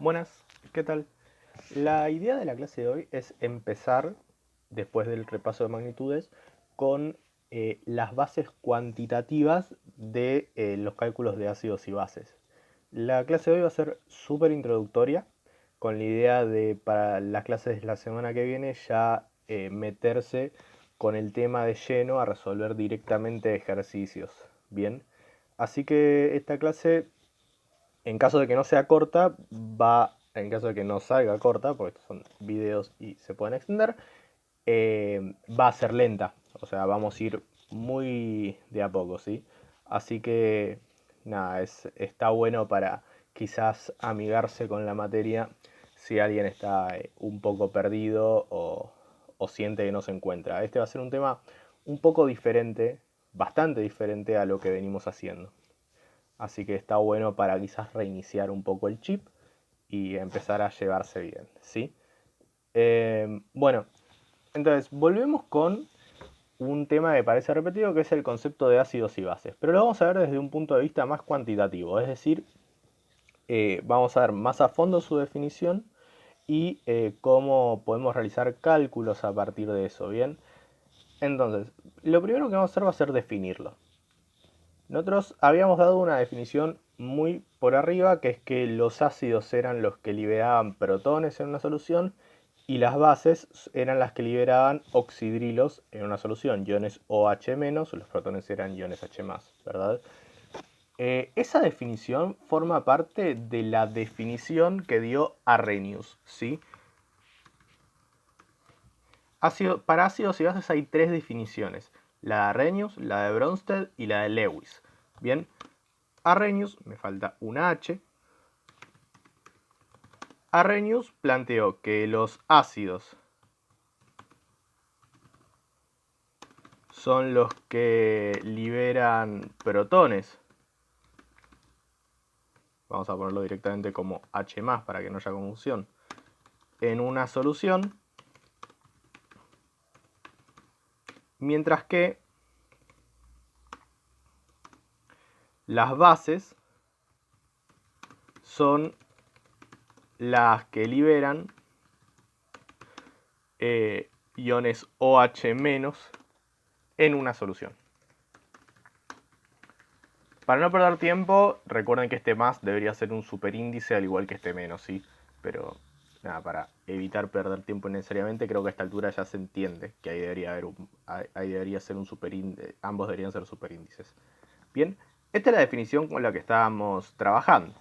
Buenas, ¿qué tal? La idea de la clase de hoy es empezar, después del repaso de magnitudes, con las bases cuantitativas de los cálculos de ácidos y bases. La clase de hoy va a ser súper introductoria, con la idea de para las clases de la semana que viene ya meterse con el tema de lleno a resolver directamente ejercicios. Bien, así que esta clase, en caso de que no sea corta, en caso de que no salga corta, porque estos son videos y se pueden extender, va a ser lenta. O sea, vamos a ir muy de a poco, ¿sí? Así que, nada, está bueno para quizás amigarse con la materia si alguien está un poco perdido o siente que no se encuentra. Este va a ser un tema un poco diferente, bastante diferente a lo que venimos haciendo. Así que está bueno para quizás reiniciar un poco el chip y empezar a llevarse bien, ¿sí? Bueno, entonces volvemos con un tema que parece repetido, que es el concepto de ácidos y bases. Pero lo vamos a ver desde un punto de vista más cuantitativo, es decir, vamos a ver más a fondo su definición y cómo podemos realizar cálculos a partir de eso, ¿bien? Entonces, lo primero que vamos a hacer va a ser definirlo. Nosotros habíamos dado una definición muy por arriba, que es que los ácidos eran los que liberaban protones en una solución y las bases eran las que liberaban oxidrilos en una solución, iones OH-, los protones eran iones H+, ¿verdad? Esa definición forma parte de la definición que dio Arrhenius, ¿sí? Para ácidos y bases hay tres definiciones: la de Arrhenius, la de Bronsted y la de Lewis. Bien, Arrhenius, me falta una H. Arrhenius planteó que los ácidos son los que liberan protones. Vamos a ponerlo directamente como H+, para que no haya confusión. En una solución. Mientras que las bases son las que liberan iones OH- en una solución. Para no perder tiempo, recuerden que este más debería ser un superíndice al igual que este menos, ¿sí? Pero nada, para evitar perder tiempo innecesariamente, creo que a esta altura ya se entiende que ahí debería ser un superíndice, ambos deberían ser superíndices. Bien, esta es la definición con la que estábamos trabajando.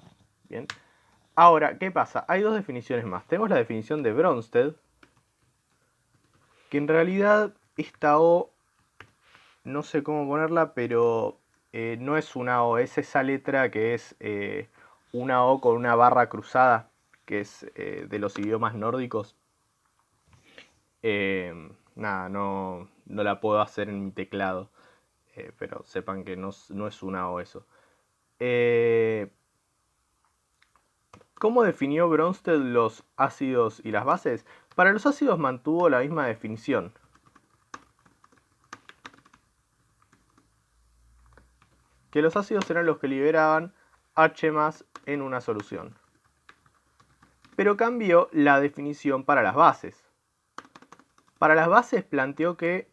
Bien, ahora, ¿qué pasa? Hay dos definiciones más. Tenemos la definición de Bronsted, que en realidad esta O, no sé cómo ponerla, pero no es una O, es esa letra que es una O con una barra cruzada, que es de los idiomas nórdicos. Nada, no la puedo hacer en mi teclado, pero sepan que no es una O eso. ¿Cómo definió Bronsted los ácidos y las bases? Para los ácidos mantuvo la misma definición. Que los ácidos eran los que liberaban H+ en una solución. Pero cambió la definición para las bases. Para las bases planteó que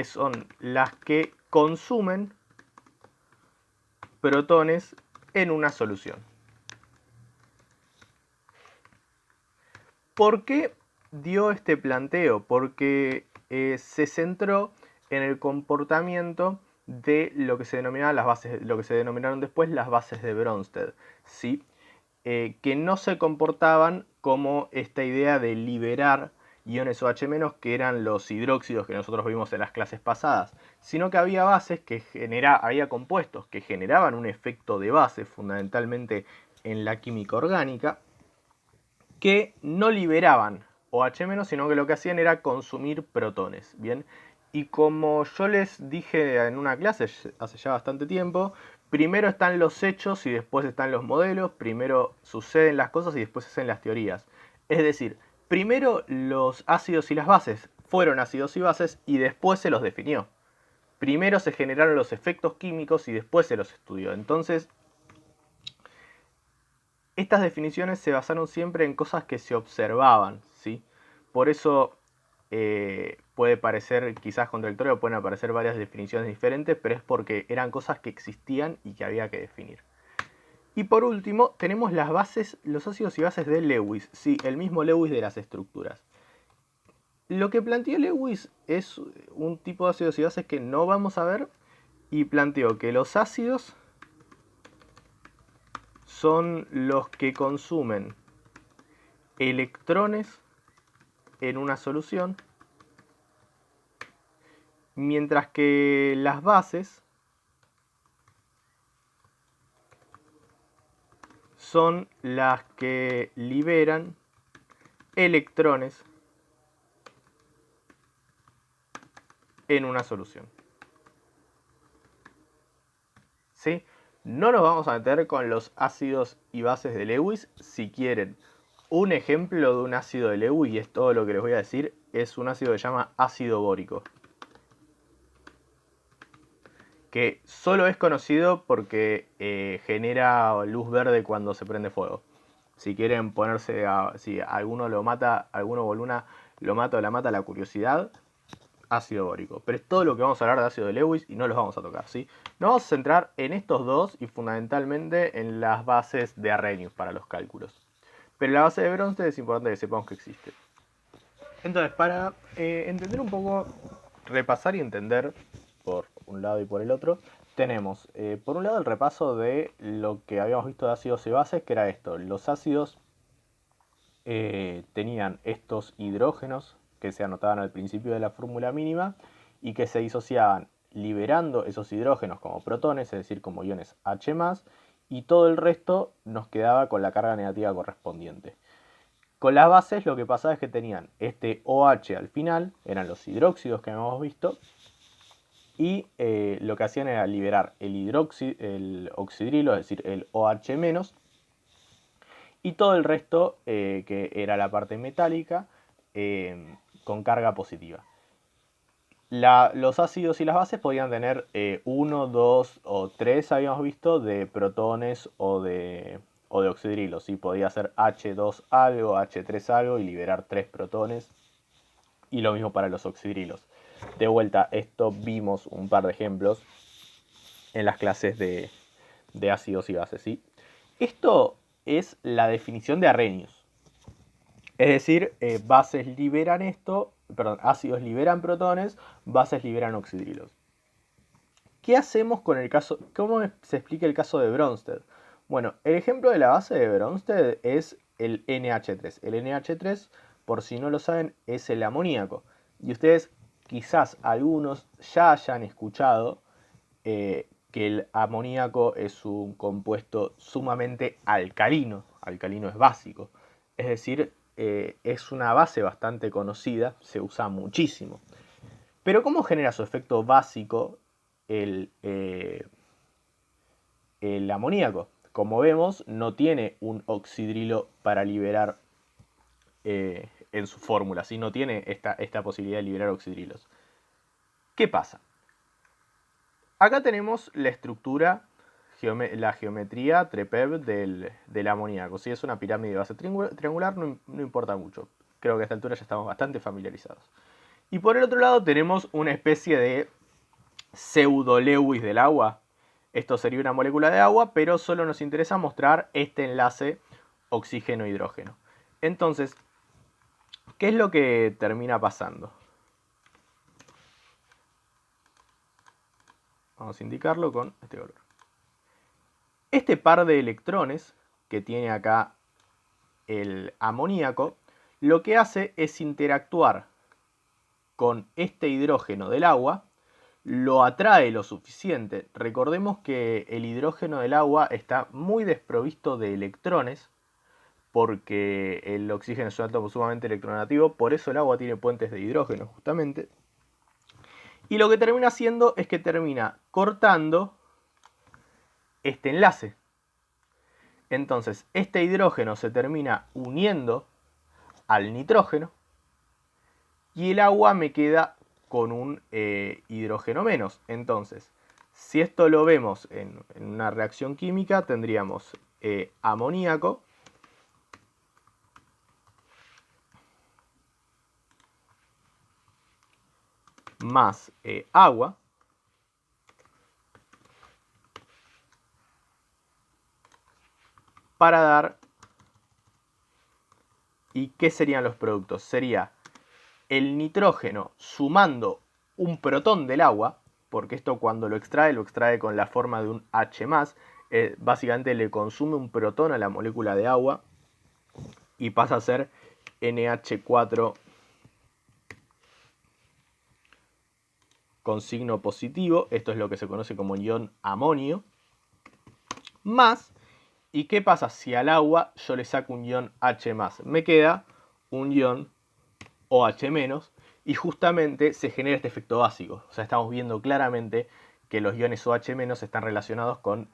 son las que consumen protones en una solución. ¿Por qué dio este planteo? Porque se centró en el comportamiento de lo que se denominaban las bases, lo que se denominaron después las bases de Bronsted, ¿sí? Que no se comportaban como esta idea de liberar iones OH-, que eran los hidróxidos que nosotros vimos en las clases pasadas, sino que había bases había compuestos que generaban un efecto de base, fundamentalmente en la química orgánica, que no liberaban OH-, sino que lo que hacían era consumir protones, ¿bien? Y como yo les dije en una clase hace ya bastante tiempo, primero están los hechos y después están los modelos, primero suceden las cosas y después se hacen las teorías. Es decir, primero los ácidos y las bases fueron ácidos y bases y después se los definió. primero se generaron los efectos químicos y después se los estudió. Entonces, estas definiciones se basaron siempre en cosas que se observaban, ¿sí? Por eso puede parecer quizás contradictorio, pueden aparecer varias definiciones diferentes, pero es porque eran cosas que existían y que había que definir. Y por último, tenemos las bases, los ácidos y bases de Lewis, sí, el mismo Lewis de las estructuras. Lo que planteó Lewis es un tipo de ácidos y bases que no vamos a ver, y planteó que los ácidos son los que consumen electrones en una solución, mientras que las bases son las que liberan electrones en una solución. ¿Sí? No nos vamos a meter con los ácidos y bases de Lewis. Si quieren un ejemplo de un ácido de Lewis, y es todo lo que les voy a decir, es un ácido que se llama ácido bórico, que solo es conocido porque genera luz verde cuando se prende fuego. Si quieren ponerse si alguno lo mata, alguno o alguna lo mata o la mata la curiosidad, ácido bórico. Pero es todo lo que vamos a hablar de ácido de Lewis y no los vamos a tocar, ¿sí? Nos vamos a centrar en estos dos y fundamentalmente en las bases de Arrhenius para los cálculos. Pero la base de Bronsted es importante que sepamos que existe. Entonces, para entender un poco, repasar y entender por un lado y por el otro, tenemos por un lado el repaso de lo que habíamos visto de ácidos y bases, que era esto. Los ácidos tenían estos hidrógenos que se anotaban al principio de la fórmula mínima y que se disociaban liberando esos hidrógenos como protones, es decir, como iones H+, y todo el resto nos quedaba con la carga negativa correspondiente. Con las bases lo que pasaba es que tenían este OH al final, eran los hidróxidos que hemos visto, y lo que hacían era liberar el oxidrilo, es decir, el OH-, y todo el resto, que era la parte metálica, con carga positiva. Los ácidos y las bases podían tener 1, 2 o 3, habíamos visto, de protones o de oxidrilos. ¿Sí? Podía ser H2 algo, H3 algo y liberar 3 protones. Y lo mismo para los oxidrilos. De vuelta, esto vimos un par de ejemplos en las clases de ácidos y bases. ¿Sí? Esto es la definición de Arrhenius. Es decir, bases liberan esto, perdón, ácidos liberan protones, bases liberan oxidrilos. ¿Qué hacemos con el caso? ¿Cómo se explica el caso de Bronsted? Bueno, el ejemplo de la base de Bronsted es el NH3. El NH3, por si no lo saben, es el amoníaco. Y ustedes, quizás algunos ya hayan escuchado que el amoníaco es un compuesto sumamente alcalino. Alcalino es básico. Es decir, es una base bastante conocida, se usa muchísimo. Pero ¿cómo genera su efecto básico el amoníaco? Como vemos, no tiene un oxidrilo para liberar en su fórmula, ¿sí? No tiene esta posibilidad de liberar oxidrilos. ¿Qué pasa? Acá tenemos la estructura, la geometría TREPEB del amoníaco. Si es una pirámide de base triangular, no importa mucho. Creo que a esta altura ya estamos bastante familiarizados. Y por el otro lado tenemos una especie de pseudo-Lewis del agua. Esto sería una molécula de agua, pero solo nos interesa mostrar este enlace oxígeno-hidrógeno. Entonces, ¿qué es lo que termina pasando? Vamos a indicarlo con este color. Este par de electrones que tiene acá el amoníaco, lo que hace es interactuar con este hidrógeno del agua, lo atrae lo suficiente. Recordemos que el hidrógeno del agua está muy desprovisto de electrones, porque el oxígeno es un átomo sumamente electronegativo, por eso el agua tiene puentes de hidrógeno justamente. Y lo que termina haciendo es que termina cortando este enlace. Entonces, este hidrógeno se termina uniendo al nitrógeno y el agua me queda con un hidrógeno menos. Entonces, si esto lo vemos en una reacción química, tendríamos amoníaco más agua para dar... ¿Y qué serían los productos? Sería el nitrógeno sumando un protón del agua, porque esto cuando lo extrae con la forma de un H+, básicamente le consume un protón a la molécula de agua y pasa a ser NH4 con signo positivo, esto es lo que se conoce como ion amonio, más, ¿y qué pasa si al agua yo le saco un ion H+? Me queda un ion OH-, y justamente se genera este efecto básico. O sea, estamos viendo claramente que los iones OH- están relacionados con,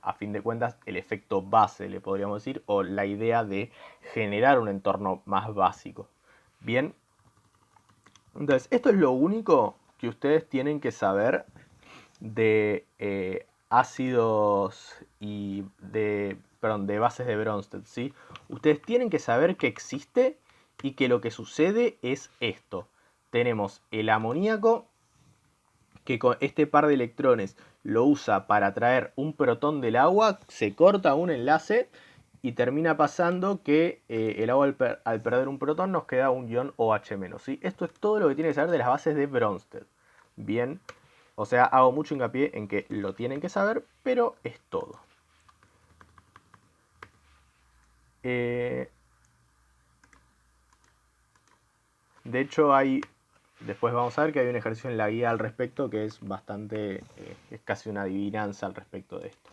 a fin de cuentas, el efecto base, le podríamos decir, o la idea de generar un entorno más básico. Bien, entonces, esto es lo único que ustedes tienen que saber de ácidos y de bases de Bronsted, ¿sí? Ustedes tienen que saber que existe y que lo que sucede es esto. Tenemos el amoníaco que con este par de electrones lo usa para traer un protón del agua, se corta un enlace y termina pasando que el agua al perder un protón nos queda un ion OH-, ¿sí? Esto es todo lo que tiene que saber de las bases de Bronsted. Bien, o sea, hago mucho hincapié en que lo tienen que saber, pero es todo. De hecho, después vamos a ver que hay un ejercicio en la guía al respecto que es bastante, es casi una adivinanza al respecto de esto.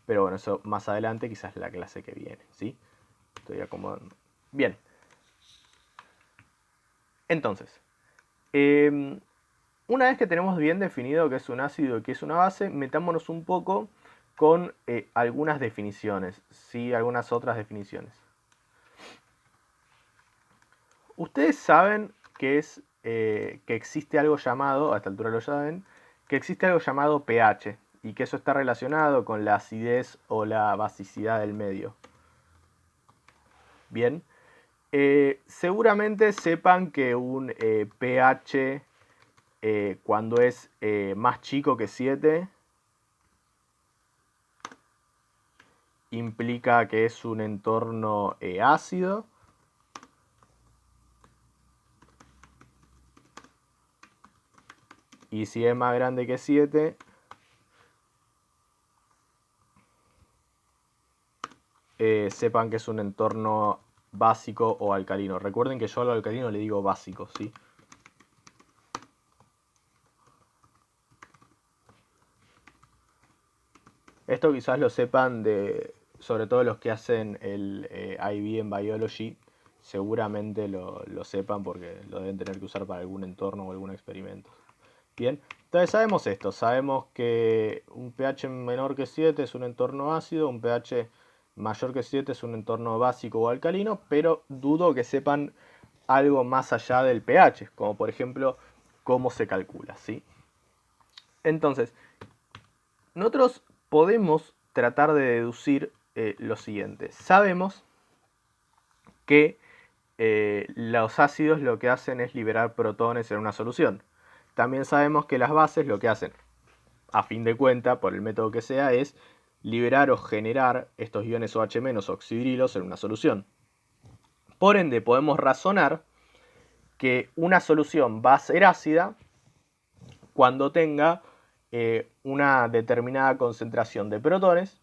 Pero bueno, eso más adelante, quizás la clase que viene, ¿sí? Estoy acomodando. Bien. Entonces, una vez que tenemos bien definido qué es un ácido y qué es una base, metámonos un poco con algunas definiciones, ¿sí? Algunas otras definiciones. Ustedes saben que existe algo llamado, a esta altura lo saben, que existe algo llamado pH y que eso está relacionado con la acidez o la basicidad del medio. Bien, seguramente sepan que un pH cuando es más chico que 7 implica que es un entorno ácido. Y si es más grande que 7, sepan que es un entorno básico o alcalino. Recuerden que yo al alcalino le digo básico, ¿sí? Esto quizás lo sepan sobre todo los que hacen el IB en Biology, seguramente lo sepan porque lo deben tener que usar para algún entorno o algún experimento. Bien, entonces sabemos esto, sabemos que un pH menor que 7 es un entorno ácido, un pH mayor que 7 es un entorno básico o alcalino, pero dudo que sepan algo más allá del pH, como por ejemplo cómo se calcula, ¿sí? Entonces, nosotros podemos tratar de deducir lo siguiente. Sabemos que los ácidos lo que hacen es liberar protones en una solución. También sabemos que las bases lo que hacen, a fin de cuenta, por el método que sea, es liberar o generar estos iones OH- oxidrilos en una solución. Por ende, podemos razonar que una solución va a ser ácida cuando tenga una determinada concentración de protones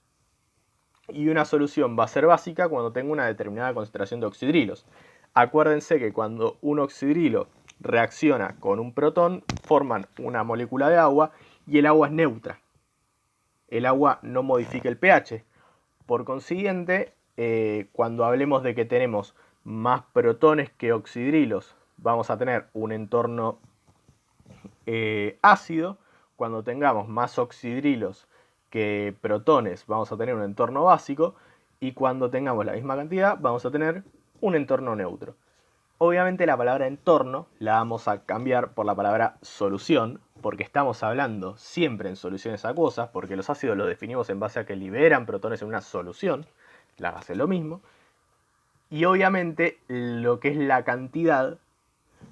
y una solución va a ser básica cuando tenga una determinada concentración de oxidrilos. Acuérdense que cuando un oxidrilo reacciona con un protón, forman una molécula de agua y el agua es neutra. El agua no modifica el pH. Por consiguiente, cuando hablemos de que tenemos más protones que oxidrilos, vamos a tener un entorno ácido. Cuando tengamos más oxidrilos que protones, vamos a tener un entorno básico. Y cuando tengamos la misma cantidad, vamos a tener un entorno neutro. Obviamente la palabra entorno la vamos a cambiar por la palabra solución, porque estamos hablando siempre en soluciones acuosas, porque los ácidos los definimos en base a que liberan protones en una solución, la base es lo mismo, y obviamente lo que es la cantidad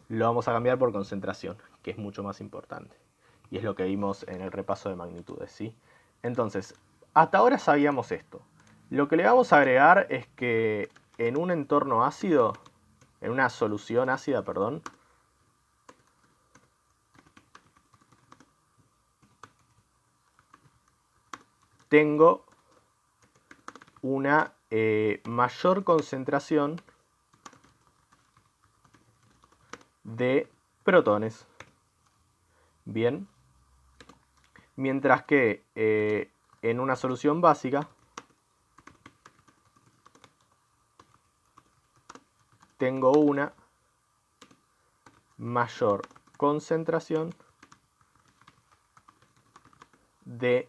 lo vamos a cambiar por concentración, que es mucho más importante, y es lo que vimos en el repaso de magnitudes, ¿sí? Entonces, hasta ahora sabíamos esto. Lo que le vamos a agregar es que en un entorno ácido, en una solución ácida, perdón, tengo una mayor concentración de protones. Bien. Mientras que en una solución básica tengo una mayor concentración de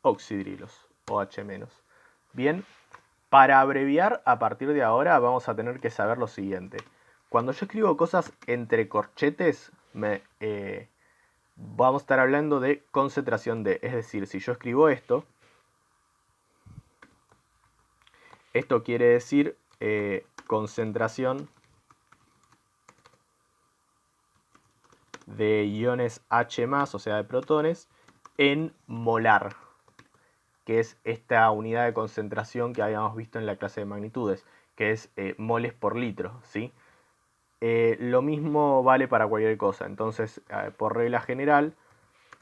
oxidrilos, OH-. Bien, para abreviar a partir de ahora vamos a tener que saber lo siguiente. Cuando yo escribo cosas entre corchetes, vamos a estar hablando de concentración de. Es decir, si yo escribo esto quiere decir concentración de iones H+, o sea, de protones, en molar, que es esta unidad de concentración que habíamos visto en la clase de magnitudes, que es moles por litro, ¿sí? Lo mismo vale para cualquier cosa. Entonces, por regla general,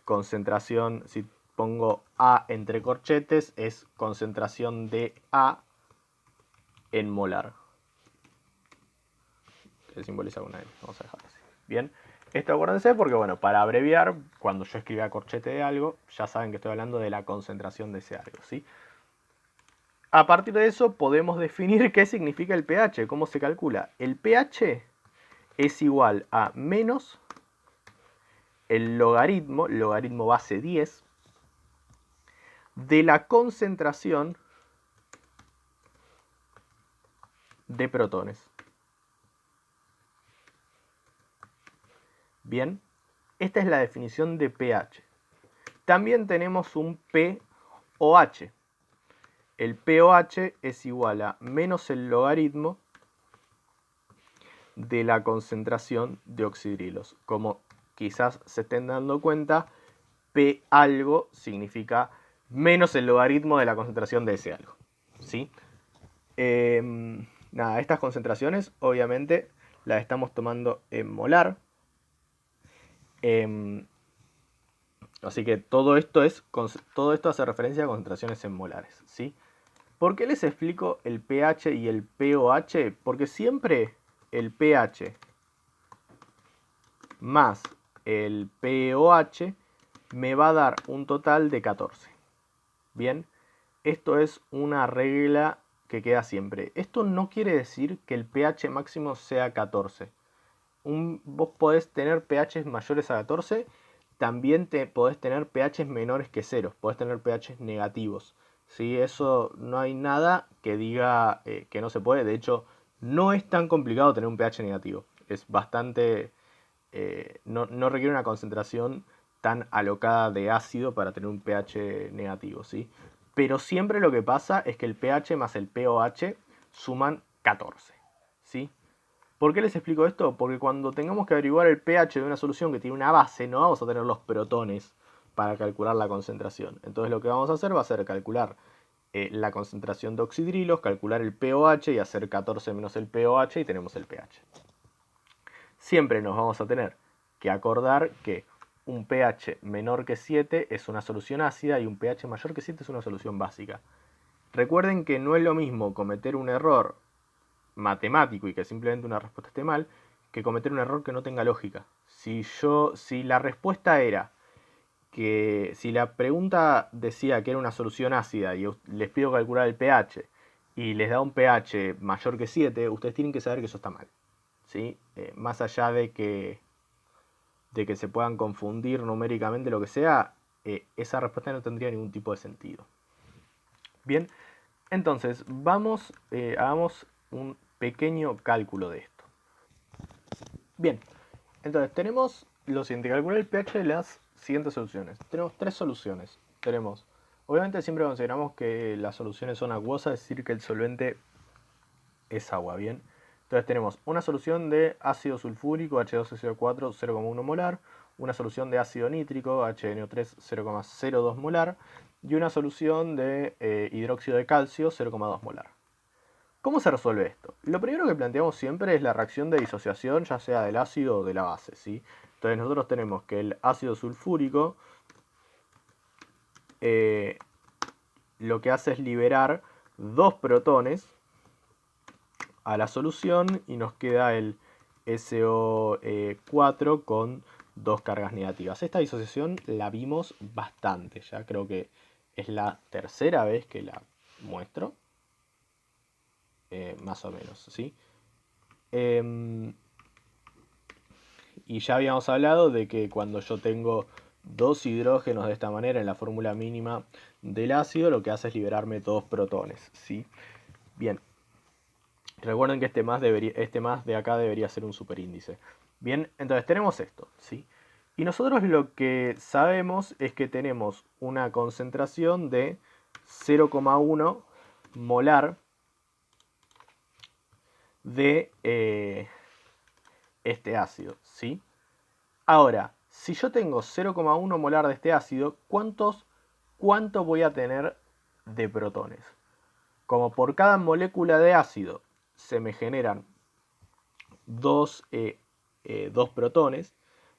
concentración, si pongo A entre corchetes, es concentración de A en molar, que simboliza una N. Vamos a dejar así. Bien. Esto acuérdense porque, bueno, para abreviar, cuando yo escriba corchete de algo, ya saben que estoy hablando de la concentración de ese algo, ¿sí? A partir de eso podemos definir qué significa el pH, cómo se calcula. El pH es igual a menos el logaritmo base 10, de la concentración de protones. Bien, esta es la definición de pH. También tenemos un pOH. El pOH es igual a menos el logaritmo de la concentración de oxidrilos. Como quizás se estén dando cuenta, P algo significa menos el logaritmo de la concentración de ese algo, ¿sí? Nada, estas concentraciones obviamente las estamos tomando en molar. Así que todo esto hace referencia a concentraciones en molares, ¿sí? ¿Por qué les explico el pH y el pOH? Porque siempre el pH más el pOH me va a dar un total de 14. Bien, esto es una regla que queda siempre. Esto no quiere decir que el pH máximo sea 14. Vos podés tener pHs mayores a 14, también podés tener pHs menores que 0, podés tener pHs negativos. ¿Sí? Eso no hay nada que diga que no se puede. De hecho, no es tan complicado tener un pH negativo. Es bastante... no requiere una concentración tan alocada de ácido para tener un pH negativo, ¿sí? Pero siempre lo que pasa es que el pH más el pOH suman 14, ¿sí? ¿Por qué les explico esto? Porque cuando tengamos que averiguar el pH de una solución que tiene una base, no vamos a tener los protones para calcular la concentración. Entonces lo que vamos a hacer va a ser calcular la concentración de oxidrilos, calcular el pOH y hacer 14 menos el pOH y tenemos el pH. Siempre nos vamos a tener que acordar que un pH menor que 7 es una solución ácida y un pH mayor que 7 es una solución básica. Recuerden que no es lo mismo cometer un error matemático y que simplemente una respuesta esté mal, que cometer un error que no tenga lógica. Si la respuesta era que si la pregunta decía que era una solución ácida y les pido calcular el pH y les da un pH mayor que 7, ustedes tienen que saber que eso está mal, ¿sí? Más allá de que se puedan confundir numéricamente, lo que sea, esa respuesta no tendría ningún tipo de sentido. Bien, entonces hagamos un pequeño cálculo de esto. Bien, entonces tenemos lo siguiente, calcular el pH de las siguientes soluciones. Tenemos tres soluciones. Tenemos, obviamente siempre consideramos que las soluciones son acuosas, es decir, que el solvente es agua, ¿bien? Entonces tenemos una solución de ácido sulfúrico, H2SO4, 0,1 molar, una solución de ácido nítrico, HNO3, 0,02 molar, y una solución de hidróxido de calcio, 0,2 molar. ¿Cómo se resuelve esto? Lo primero que planteamos siempre es la reacción de disociación, ya sea del ácido o de la base, ¿sí? Entonces nosotros tenemos que el ácido sulfúrico lo que hace es liberar dos protones a la solución y nos queda el SO4 con dos cargas negativas. Esta disociación la vimos bastante, ya creo que es la tercera vez que la muestro, más o menos, ¿sí? Y ya habíamos hablado de que cuando yo tengo dos hidrógenos de esta manera en la fórmula mínima del ácido, lo que hace es liberarme dos protones, ¿sí? Bien, recuerden que este más de acá debería ser un superíndice. Bien, entonces tenemos esto, ¿sí? Y nosotros lo que sabemos es que tenemos una concentración de 0,1 molar de este ácido, ¿sí? Ahora, si yo tengo 0,1 molar de este ácido, ¿cuánto voy a tener de protones? Como por cada molécula de ácido se me generan dos protones,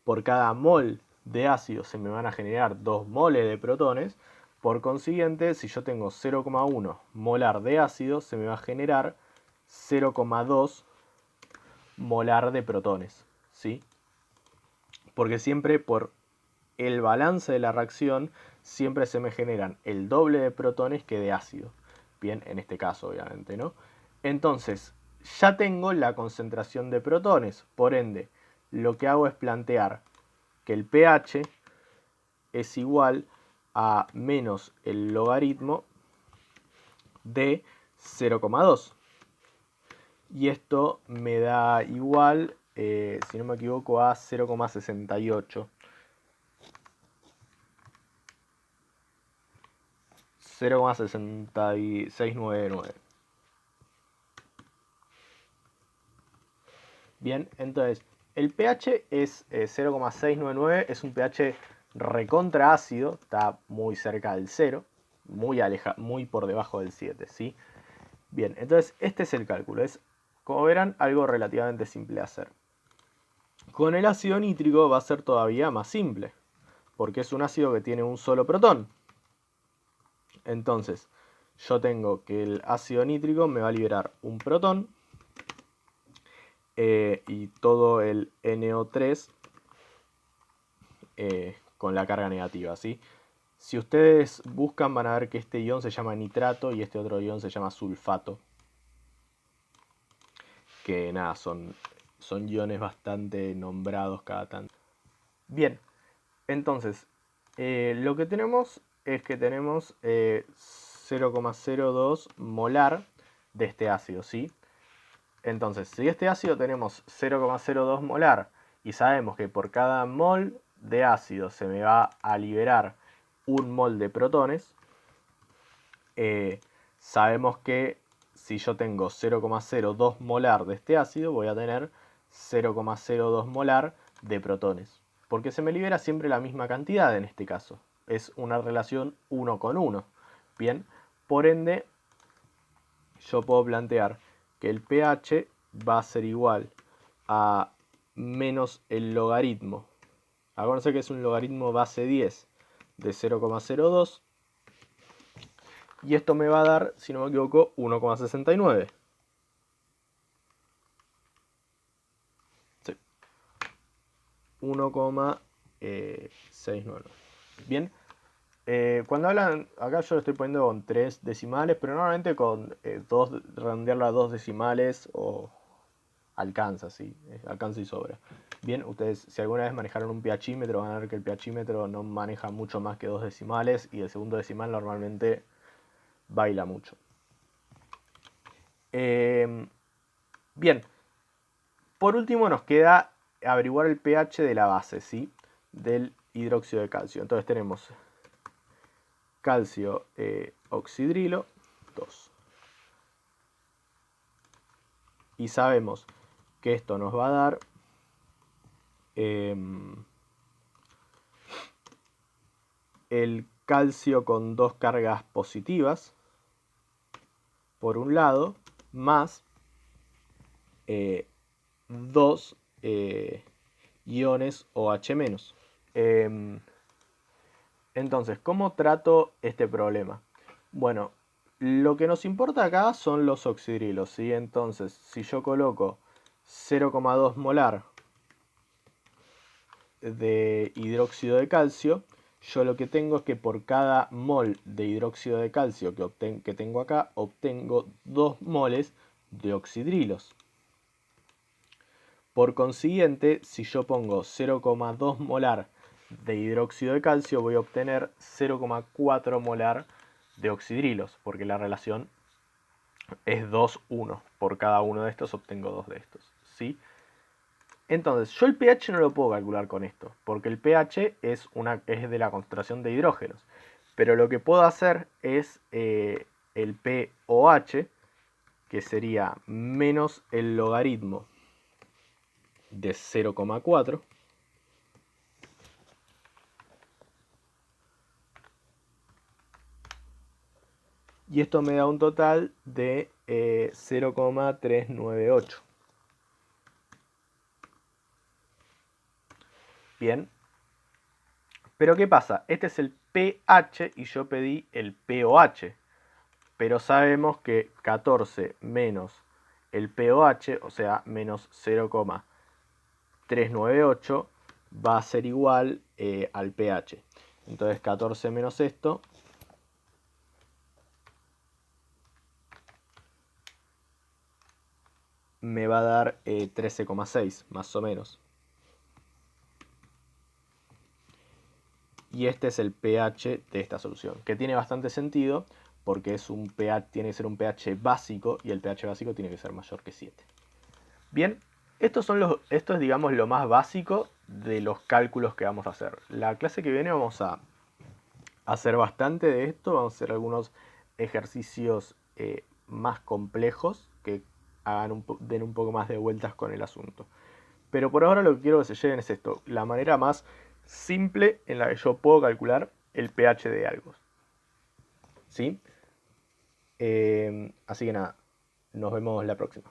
por cada mol de ácido se me van a generar 2 moles de protones, por consiguiente, si yo tengo 0,1 molar de ácido, se me va a generar 0,2 molar de protones, ¿sí? Porque siempre por el balance de la reacción, siempre se me generan el doble de protones que de ácido. Bien, en este caso obviamente, ¿no? Entonces, ya tengo la concentración de protones, por ende, lo que hago es plantear que el pH es igual a menos el logaritmo de 0,2. Y esto me da igual, si no me equivoco, a 0,68. 0,6699. Bien, entonces el pH es 0,699, es un pH recontra ácido, está muy cerca del 0, muy por debajo del 7, ¿sí? Bien, entonces este es el cálculo, es, como verán, algo relativamente simple de hacer. Con el ácido nítrico va a ser todavía más simple, porque es un ácido que tiene un solo protón. Entonces, yo tengo que el ácido nítrico me va a liberar un protón y todo el NO3 con la carga negativa, ¿sí? Si ustedes buscan van a ver que este ion se llama nitrato y este otro ion se llama sulfato. Que nada, son iones bastante nombrados cada tanto. Bien, entonces, lo que tenemos es que tenemos 0,02 molar de este ácido, ¿sí? Entonces, si este ácido tenemos 0,02 molar y sabemos que por cada mol de ácido se me va a liberar un mol de protones, sabemos que si yo tengo 0,02 molar de este ácido, voy a tener 0,02 molar de protones. Porque se me libera siempre la misma cantidad en este caso. Es una relación 1 con 1. Bien, por ende, yo puedo plantear que el pH va a ser igual a menos el logaritmo. Acuérdense que es un logaritmo base 10 de 0,02. Y esto me va a dar, si no me equivoco, 1,69. Sí. 1,69. Bien. Cuando hablan, acá yo lo estoy poniendo con 3 decimales, pero normalmente con redondearlo a 2 decimales o alcanza, sí, alcanza y sobra. Bien, ustedes si alguna vez manejaron un pHímetro van a ver que el pHímetro no maneja mucho más que 2 decimales y el segundo decimal normalmente baila mucho. Bien, por último nos queda averiguar el pH de la base, ¿sí? Del hidróxido de calcio. Entonces tenemos calcio oxidrilo 2. Y sabemos que esto nos va a dar el calcio con dos cargas positivas, por un lado, más dos iones OH-. Entonces, ¿cómo trato este problema? Bueno, lo que nos importa acá son los oxidrilos, ¿sí? Entonces, si yo coloco 0,2 molar de hidróxido de calcio, yo lo que tengo es que por cada mol de hidróxido de calcio que tengo acá, obtengo 2 moles de oxidrilos. Por consiguiente, si yo pongo 0,2 molar de hidróxido de calcio, voy a obtener 0,4 molar de oxidrilos, porque la relación es 2:1. Por cada uno de estos obtengo 2 de estos, ¿sí? Entonces, yo el pH no lo puedo calcular con esto, porque el pH es de la concentración de hidrógenos. Pero lo que puedo hacer es el pOH, que sería menos el logaritmo de 0,4. Y esto me da un total de 0,398. Bien. Pero ¿qué pasa? Este es el pH y yo pedí el pOH. Pero sabemos que 14 menos el pOH, o sea, menos 0,398, va a ser igual al pH. Entonces 14 menos esto me va a dar 13,6 más o menos. Y este es el pH de esta solución, que tiene bastante sentido porque es un pH, tiene que ser un pH básico y el pH básico tiene que ser mayor que 7. Bien, esto es, digamos, lo más básico de los cálculos que vamos a hacer. La clase que viene vamos a hacer bastante de esto, vamos a hacer algunos ejercicios más complejos que den un poco más de vueltas con el asunto. Pero por ahora lo que quiero que se lleven es esto, la manera más simple en la que yo puedo calcular el pH de algo. ¿Sí? Así que nada, nos vemos la próxima.